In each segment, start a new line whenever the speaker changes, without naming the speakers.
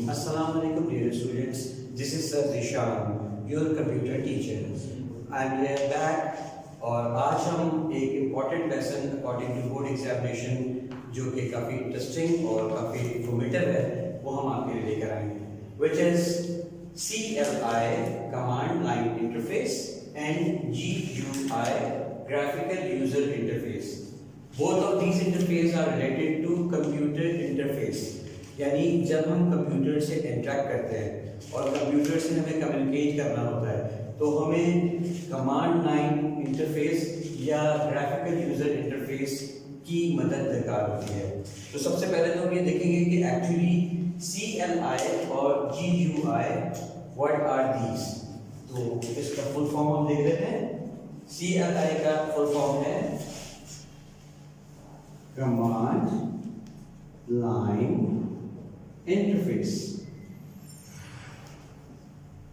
Assalamualaikum dear students. This is Sir Zishan, your computer teacher. I am here back और आज हम एक important lesson according to board examination जो कि काफ़ी इंटरेस्टिंग और काफ़ी इंफॉर्मेटिव है वो हम आपके लिए लेकर आएंगे which is CLI command line interface and GUI graphical user interface. Both of these interface are related to computer interface. यानी जब हम कंप्यूटर से इंटरेक्ट करते हैं और कंप्यूटर से हमें कम्युनिकेट करना होता है तो हमें कमांड लाइन इंटरफेस या ग्राफिकल यूजर इंटरफेस की मदद दरकार होती है। तो सबसे पहले तो हम ये देखेंगे कि एक्चुअली CLI और GUI व्हाट आर दीज। तो इसका फुल फॉर्म हम देख लेते हैं। CLI का फुल फॉर्म है कमांड लाइन इंटरफेस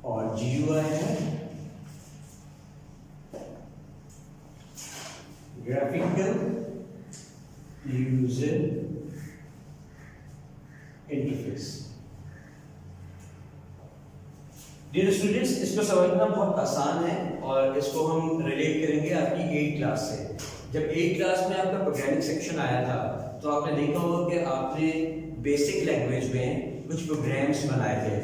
और GUI है graphical user interface. Dear students, इसको समझना बहुत आसान है और इसको हम रिलेट करेंगे आपकी 8th क्लास से। जब 8th क्लास में आपका प्रोग्रामिंग सेक्शन आया था तो आपने देखा होगा कि आपने बेसिक लैंग्वेज में कुछ प्रोग्राम्स बनाए थे।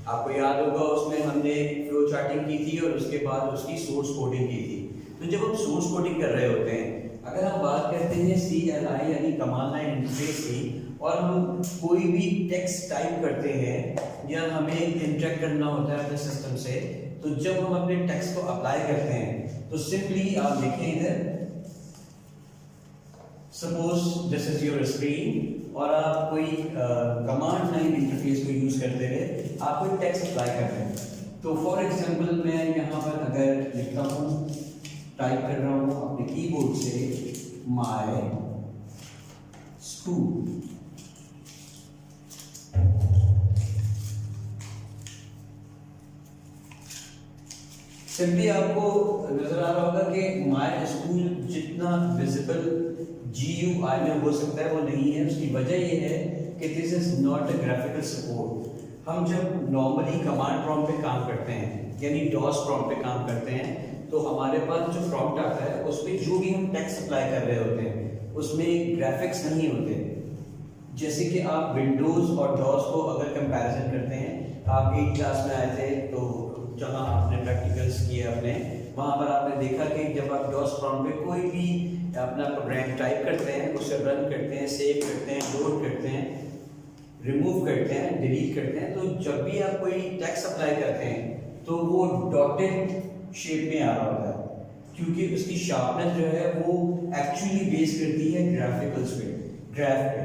आपको याद होगा उसमें हमने फ्लो चार्टिंग की थी और उसके बाद उसकी सोर्स कोडिंग की थी। तो जब हम सोर्स कोडिंग कर रहे होते हैं, अगर हम बात करते हैं CLI यानी कमांड लाइन इंटरफेस की और हम कोई भी टेक्स्ट टाइप करते हैं या हमें इंटरेक्ट करना होता है अपने सिस्टम से, तो जब हम अपने टेक्स्ट को अप्लाई करते हैं तो सिंपली आप देखें इधर, suppose this is your screen और आप कोई कमांड लाइन इंटरफेस को यूज करते हुए आप कोई टेक्स्ट अप्लाई कर रहे हैं। तो फॉर एग्जांपल मैं यहाँ पर अगर लिखता हूँ, टाइप कर रहा हूँ अपने कीबोर्ड से माय स्कूल, सिंपली आपको नजर आ रहा होगा कि माय स्कूल जितना विजिबल GUI में हो सकता है वो नहीं है। उसकी वजह ये है कि this is not a graphical support. हम जब नॉर्मली कमांड प्रॉम्प्ट पे काम करते हैं यानी डॉस प्रॉम्प्ट पे काम करते हैं तो हमारे पास जो प्रॉम्प्ट आता है उस पर जो भी हम टेक्स्ट अप्लाई कर रहे होते हैं उसमें ग्राफिक्स नहीं होते। जैसे कि आप विंडोज और डॉस को अगर कंपैरिजन करते हैं, आप 8th क्लास में आए थे तो जहाँ आपने प्रैक्टिकल्स किए अपने, वहाँ पर आपने देखा कि जब आप डॉस प्रॉम्प्ट पे कोई भी अपना प्रोग्राम टाइप करते हैं, उसे रन करते हैं, सेव करते हैं, लोड करते हैं, रिमूव करते हैं, डिलीट करते हैं, तो जब भी आप कोई टेक्स्ट अप्लाई करते हैं तो वो डॉटेड शेप में आ रहा होता है क्योंकि उसकी शार्पनेस जो है वो एक्चुअली बेस करती है ग्राफिकल्स पे, ग्राफ पे।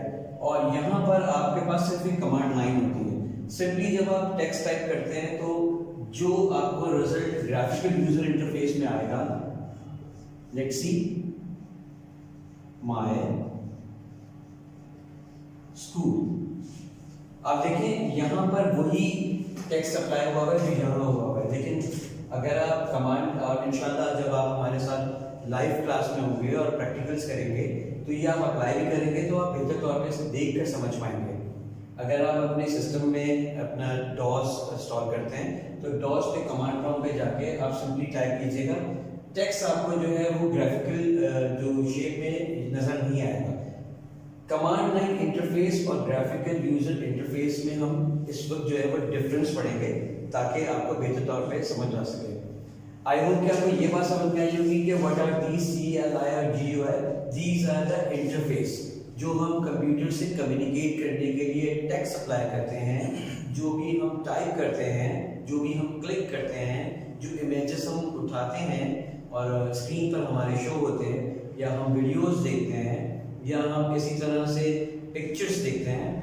और यहाँ पर आपके पास सिर्फ एक कमांड लाइन होती है। सिंपली जब आप टेक्स्ट टाइप करते हैं तो जो आपको रिजल्ट ग्राफिकल यूजर इंटरफेस में आएगा, लेट्स सी माय स्कूल। आप देखें यहाँ पर वही टेक्स्ट अप्लाई हुआ है जो यहाँ हुआ है। लेकिन अगर आप कमांड और इंशाल्लाह जब आप हमारे साथ लाइव क्लास में होंगे और प्रैक्टिकल्स करेंगे तो ये आप अप्लाई भी करेंगे तो आप बेहतर तौर पे इसे देख कर समझ पाएंगे। अगर आप अपने सिस्टम में अपना डॉस इंस्टॉल करते हैं तो डॉस पे कमांड प्रॉम्प्ट पे जाके आप सिंपली टाइप कीजिएगा, टेक्स्ट आपको जो है वो ग्राफिकल जो शेप में नजर नहीं आएगा। कमांड लाइन इंटरफेस और ग्राफिकल यूजर इंटरफेस में हम इस वक्त जो है वो डिफरेंस पढ़ेंगे ताकि आपको बेहतर तौर पे समझ आ सके। आई होप कि आपको ये बात समझ में आई होगी कि व्हाट आर दीज CLI और GUI। These are the interface जो हम कंप्यूटर से कम्युनिकेट करने के लिए टेक्स्ट अप्लाई करते हैं, जो भी हम टाइप करते हैं, जो भी हम क्लिक करते हैं, जो इमेजेस हम उठाते हैं और स्क्रीन पर हमारे शो होते हैं, या हम वीडियोस देखते हैं, या हम किसी तरह से पिक्चर्स देखते हैं,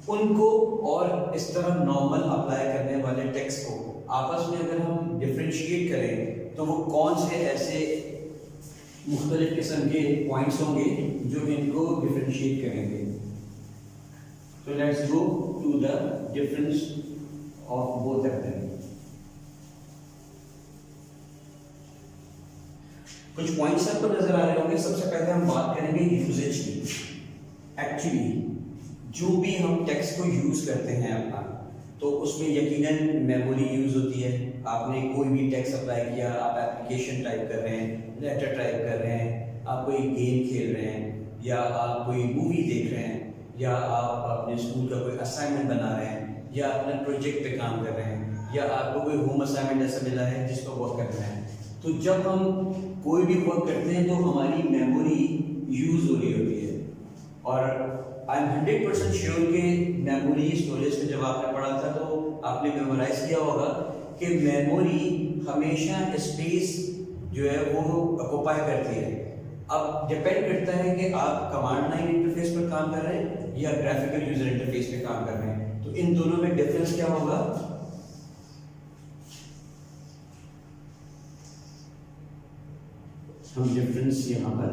उनको और इस तरह नॉर्मल अप्लाई करने वाले टेक्स्ट को आपस में अगर हम डिफरेंशिएट करें तो वो कौन से ऐसे मुख्तलिफ किस्म के पॉइंट्स होंगे जो इनको डिफरेंशिएट करेंगे। तो let's go to the difference of both of them. कुछ पॉइंट्स आपको नजर आ रहे होंगे। सबसे पहले हम बात करेंगे यूजेज की। एक्चुअली जो भी हम टेक्स्ट को यूज करते हैं अपना, तो उसमें यकीनन मेमोरी यूज़ होती है। आपने कोई भी टेक्स्ट अप्लाई किया, आप एप्लीकेशन टाइप कर रहे हैं, लेटर टाइप कर रहे हैं, आप कोई गेम खेल रहे हैं, या आप कोई मूवी देख रहे हैं, या आप अपने स्कूल का कोई असाइनमेंट बना रहे हैं, या अपने प्रोजेक्ट पे काम कर रहे हैं, या आपको कोई होम असाइनमेंट ऐसा मिला है जिसको वर्क करना है। तो जब हम कोई भी वर्क करते हैं तो हमारी मेमोरी यूज़ हो रही होती है। और आई एम 100% श्योर कि मेमोरी स्टोरेज में जब आपने पढ़ा था तो आपने मेमोराइज किया होगा कि मेमोरी हमेशा स्पेस जो है वो ऑक्युपाई करती है। अब डिपेंड करता है कि आप कमांड लाइन इंटरफेस पर काम कर रहे हैं या ग्राफिकल यूजर इंटरफेस पे काम कर रहे हैं, तो इन दोनों में डिफरेंस क्या होगा। हम डिफरेंस यहां पर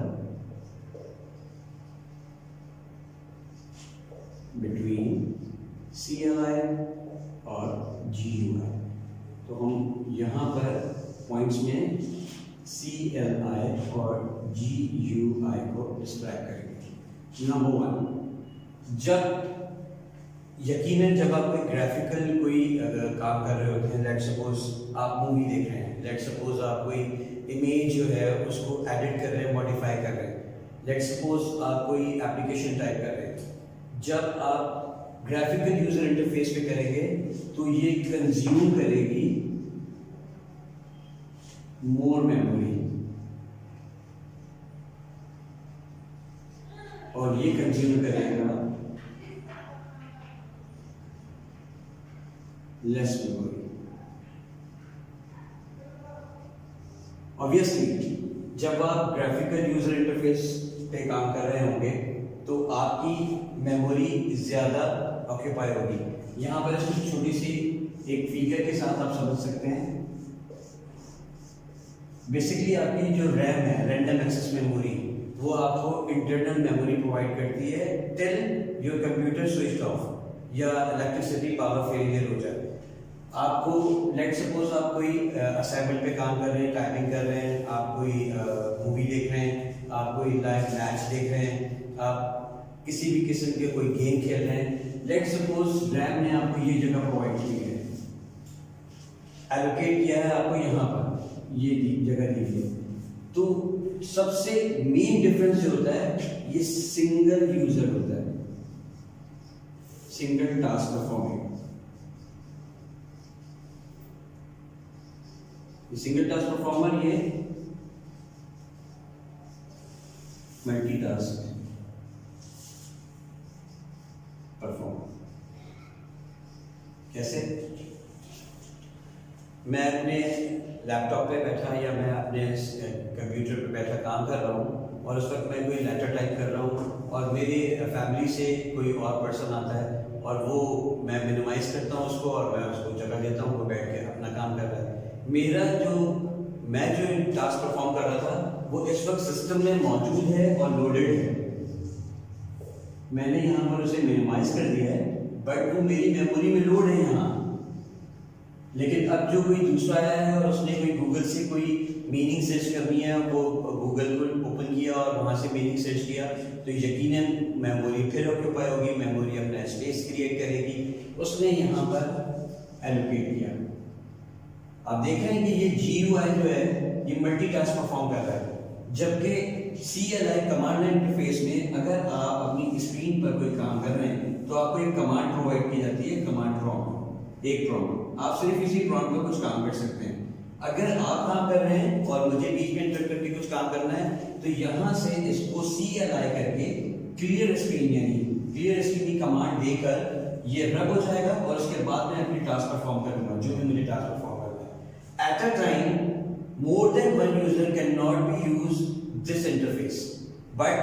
बिटवीन CLI और GUI, तो हम यहाँ पर पॉइंट्स में CLI और GUI को डिस्क्राइब करेंगे। नंबर 1, यकीनन जब आप कोई ग्राफिकल कोई काम कर रहे होते हैं, लेट सपोज आप मूवी देख रहे हैं, लेट सपोज आप कोई इमेज जो है उसको एडिट कर रहे हैं, मॉडिफाई कर रहे हैं, लेट सपोज आप कोई एप्लीकेशन टाइप कर रहे हैं, जब आप ग्राफिकल यूजर इंटरफेस पे करेंगे तो ये कंज्यूम करेगी मोर मेमोरी और ये कंज्यूम करेगा लेस मेमोरी। ऑब्वियसली जब आप ग्राफिकल यूजर इंटरफेस पे काम कर रहे होंगे तो आपकी मेमोरी ज़्यादा ऑक्यूपाई होगी। यहाँ पर इसको छोटी सी एक फिगर के साथ आप समझ सकते हैं। बेसिकली आपकी जो रैम है, रैंडम एक्सेस मेमोरी, वो आपको इंटरनल मेमोरी प्रोवाइड करती है till your computer switch off या इलेक्ट्रिसिटी पावर फेलियर हो जाए। आपको लेट सपोज आप कोई असाइनमेंट पे काम कर रहे हैं, टाइपिंग कर रहे हैं, आप कोई मूवी देख रहे हैं, आप कोई लाइव मैच देख रहे हैं, आप किसी भी किस्म के कोई गेम खेल रहे हैं, लेट सपोज रैम ने आपको ये जगह प्रोवाइड की है, एलोकेट किया है आपको यहाँ पर ये जगह दी है। तो सबसे मेन डिफरेंस जो होता है ये सिंगल यूजर होता है, single task performing. Single task performer ये मल्टीटास्क परफॉर्मर। कैसे? मैं अपने लैपटॉप पे बैठा या मैं अपने कंप्यूटर पे बैठा काम कर रहा हूँ और उस वक्त मैं कोई लेटर टाइप कर रहा हूँ और मेरी फैमिली से कोई और पर्सन आता है और वो मैं मिनिमाइज करता हूँ उसको और मैं उसको जगह देता हूँ, वो बैठ के अपना काम कर रहा है। मैं जो टास्क परफॉर्म कर रहा था वो इस वक्त सिस्टम में मौजूद है और लोडेड है। मैंने यहाँ पर उसे मिनिमाइज कर दिया है बट वो मेरी मेमोरी में लोड है यहाँ। लेकिन अब जो कोई दूसरा आया है और उसने कोई गूगल से कोई मीनिंग सर्च करनी है, वो गूगल को ओपन किया और वहाँ से मीनिंग सर्च किया, तो यकीनन मेमोरी फिर ऑक्यूपाई होगी, मेमोरी अपना स्पेस क्रिएट करेगी, उसने यहाँ पर एलोकेट किया। आप देख रहे हैं कि ये GUI जो है ये मल्टीटास्क परफॉर्म कर रहा है, जबकि CLI कमांड लाइन इंटरफेस में अगर आप अपनी स्क्रीन पर कोई काम कर रहे हैं तो आपको एक कमांड प्रोवाइड की जाती है, कमांड प्रॉम्प्ट, एक प्रॉम्प्ट। आप सिर्फ इसी प्रॉम्प्ट पर कुछ काम कर सकते हैं। अगर आप काम कर रहे हैं और मुझे बीच में इंटरप्ट करके कुछ काम करना है तो यहाँ से इसको CLI करके क्लियर स्क्रीन यानी क्लियर स्क्रीन की कमांड देकर ये रब हो जाएगा और उसके बाद मैं अपनी टास्क परफॉर्म करूंगा जो भी मुझे टास्क परफॉर्म करना है। At a time more than one user cannot be use this interface, but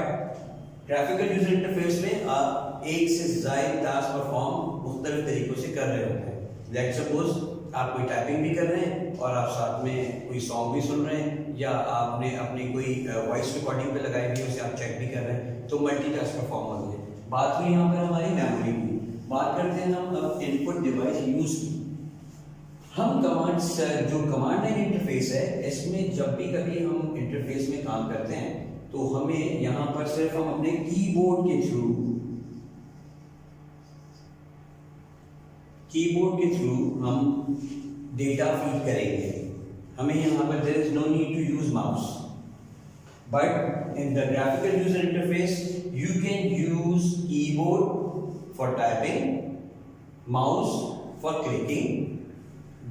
graphical user interface में आप एक से ज़्यादा टास्क परफॉर्म मुख्तलिफ तरीकों से कर रहे होते हैं। लेट सपोज आप कोई टाइपिंग भी कर रहे हैं और आप साथ में कोई सॉन्ग भी सुन रहे हैं या आपने अपनी कोई वॉइस रिकॉर्डिंग पे लगाई हुई है उसे आप चेक भी कर रहे हैं, तो मल्टीटास्क परफॉर्म हो रही है। बात हुई यहाँ पर हमारी मेमोरी की। बात करते हैं हम अब इनपुट डिवाइस यूज की। हम कमांड जो कमांड लाइन इंटरफेस है इसमें जब भी कभी हम इंटरफेस में काम करते हैं तो हमें यहाँ पर सिर्फ हम अपने कीबोर्ड के थ्रू कीबोर्ड के थ्रू हम डेटा फीड करेंगे। हमें यहाँ पर there is no need to use mouse, but in the graphical user interface you can use keyboard for typing, mouse for clicking,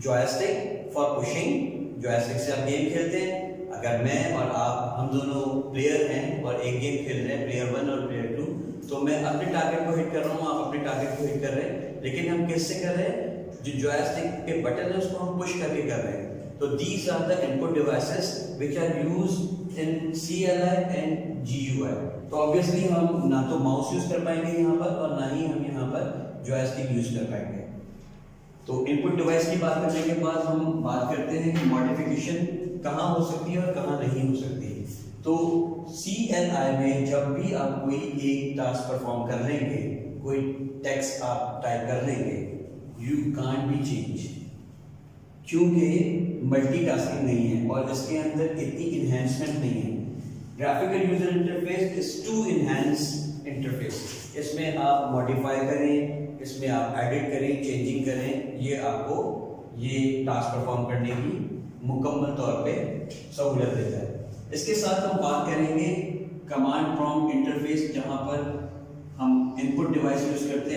joystick for pushing. Joystick से आप game खेलते हैं। अगर मैं और आप हम दोनों प्लेयर हैं और एक गेम खेल रहे हैं, प्लेयर 1 और प्लेयर 2, तो मैं अपने टारगेट को हिट कर रहा हूँ, आप अपने टारगेट को हिट कर रहे हैं, लेकिन हम किससे कर रहे हैं? जो जॉयस्टिक के बटन है उसको हम पुश करके कर रहे हैं। तो these are the input devices which are used in CLI and GUI। तो ऑब्वियसली हम ना तो माउस यूज कर पाएंगे यहाँ पर और ना ही हम यहाँ पर जॉयस्टिक यूज कर पाएंगे। तो इनपुट डिवाइस की बात करने के बाद हम बात करते हैं कि मॉडिफिकेशन कहाँ हो सकती है और कहाँ नहीं हो सकती है। तो CLI में जब भी आप कोई एक टास्क परफॉर्म कर लेंगे, कोई टेक्स्ट आप टाइप कर लेंगे, यू कांट बी चेंज, क्योंकि मल्टीटास्किंग नहीं है और इसके अंदर इतनी इन्हेंसमेंट नहीं है। Graphical user interface is to enhance interface. इसमें आप मॉडिफाई करें, इसमें आप एडिट करें, चेंजिंग करें, ये आपको ये टास्क परफॉर्म करने की मुकम्मल तौर पे सहूलियत देता है। इसके साथ हम बात करेंगे कमांड प्रॉम्प्ट इंटरफेस, जहां पर हम इनपुट डिवाइस यूज करते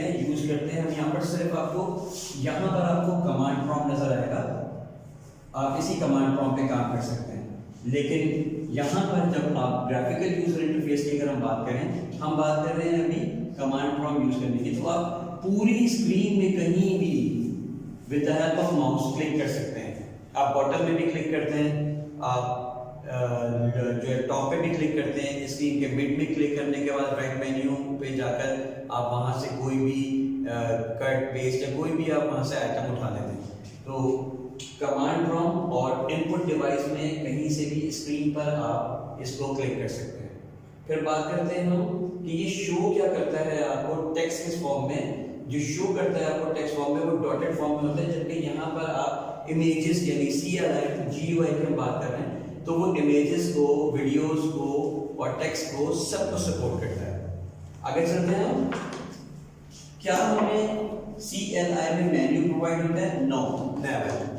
हैं। हम यहाँ पर सिर्फ आपको यहाँ पर आपको कमांड प्रॉम्प्ट नजर आएगा, आप इसी कमांड प्रॉम्प्ट पे काम कर सकते हैं। लेकिन यहाँ पर जब आप ग्राफिकल यूजर इंटरफेस की अगर हम बात करें, हम बात कर रहे हैं अभी कमांड प्रॉम्प्ट यूज करने की, तो आप पूरी स्क्रीन में कहीं भी with the help of mouse click कर सकते हैं। आप बॉटम में भी क्लिक करते हैं, आप जो है टॉप पे भी क्लिक करते हैं, स्क्रीन के मिड में क्लिक करने के बाद राइट मेन्यू पे जाकर आप वहां से कोई भी कट पेस्ट या कोई भी आप वहां से आइटम उठा लेते हैं। तो कमांड प्रॉम्प्ट और इनपुट डिवाइस में कहीं से भी स्क्रीन पर आप इसको क्लिक कर सकते हैं। फिर बात करते हैं हम कि ये शो क्या करता है आपको टेक्स्ट के फॉर्म में। जो शो करता है आपको टेक्स्ट फॉर्म में वो डॉटेड फॉर्म में होता है, जबकि यहाँ पर आप इमेजेस यानी CLI GUI की हम बात कर रहे हैं, तो वो इमेजेस को, वीडियोस को और टेक्स्ट को सबको सपोर्ट करता है। आगे चलते हैं हम, क्या हमें CLI में मेन्यू प्रोवाइड होता है? No, never.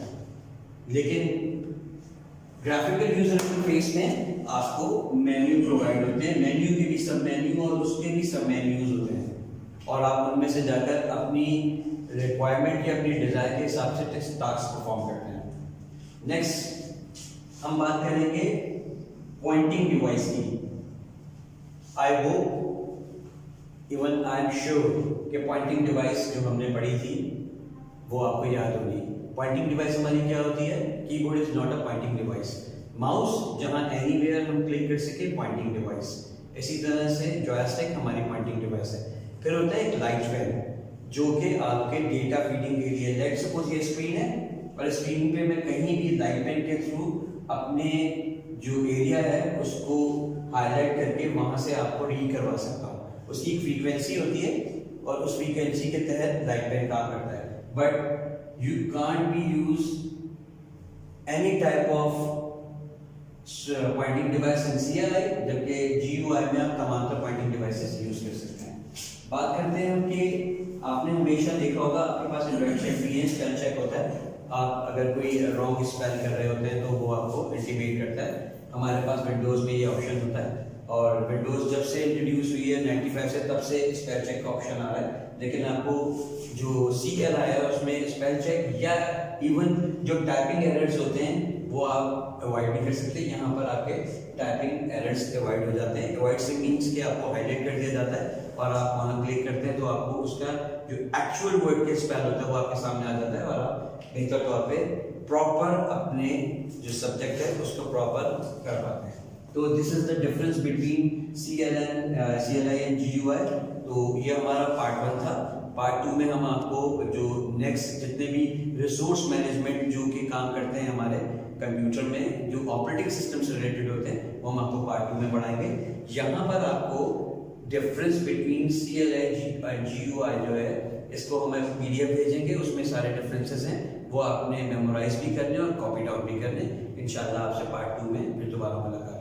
लेकिन ग्राफिकल यूजर इंटरफेस में आपको मेन्यू प्रोवाइड होते हैं। मेन्यू के भी सब मेन्यू और उसके भी सब मेन्यूज होते हैं, और आप उनमें से जाकर अपनी रिक्वायरमेंट या अपनी डिजायर के हिसाब से टास्क परफॉर्म करते हैं। नेक्स्ट हम बात करेंगे पॉइंटिंग डिवाइस की। I hope even I am sure कि पॉइंटिंग डिवाइस जो हमने पढ़ी थी वो आपको याद होगी। पॉइंटिंग डिवाइस हमारी क्या होती है? Keyboard is not a pointing device. Mouse जहां एनीवेयर हम क्लिक कर सके, पॉइंटिंग डिवाइस। इसी तरह से जॉयस्टिक हमारी पॉइंटिंग डिवाइस है। फिर होता है एक लाइट पेन, जो कि आपके डेटा फीडिंग के लिए, लेट सपोज ये स्क्रीन है और स्क्रीन पे मैं कहीं भी लाइट पेन के थ्रू अपने जो एरिया है उसको हाईलाइट करके वहां से आपको रीड करवा सकता हूँ। उसकी एक फ्रीक्वेंसी होती है और उस फ्रीक्वेंसी के तहत लाइट पेन काम करता है। But you can't B use any type of pointing device in CLI, जबकि GUI में आप तमाम तरह पॉइंटिंग डिवाइसेस यूज कर सकते हैं। बात करते हैं कि आपने हमेशा देखा होगा आपके पास एंड्रॉइड चेक भी है, स्पेल चेक होता है। आप अगर कोई रॉन्ग स्पेल कर रहे होते हैं तो वो आपको इंटीमेट करता है। हमारे पास विंडोज़ में ये ऑप्शन होता है, और विंडोज़ जब से इंट्रोड्यूस हुई है 95 से, तब से स्पेल चेक का ऑप्शन आ रहा है। लेकिन आपको जो CLI है उसमें स्पेल चेक या इवन जो टाइपिंग एरर्स होते हैं वो आप अवॉइड नहीं कर सकते। यहाँ पर आपके टाइपिंग एरर्स अवॉइड हो जाते हैं। अवॉइड से मीन्स कि आपको हाईलाइट कर दिया जाता है और आप वहाँ क्लिक करते हैं तो आपको उसका जो एक्चुअल वर्ड के स्पेल होता है वो आपके सामने आ जाता है, और आप बेहतर तौर पे प्रॉपर अपने जो सब्जेक्ट है उसको प्रॉपर कर पाते हैं। तो this is the difference between CLI and GUI। तो ये हमारा पार्ट 1 था। पार्ट 2 में हम आपको जो नेक्स्ट जितने भी रिसोर्स मैनेजमेंट जो कि काम करते हैं हमारे कंप्यूटर में, जो ऑपरेटिंग सिस्टम से रिलेटेड होते हैं, वो हम आपको पार्ट 2 में पढ़ाएंगे। यहाँ पर आपको डिफरेंस बिटवीन CLI और GUI जो है, इसको हम PDF भेजेंगे, उसमें सारे डिफरेंसेस हैं, वो आपने मेमोराइज भी करने और कॉपी डाउन भी करने। इंशाल्लाह आपसे पार्ट 2 में फिर दोबारा मुलाकात।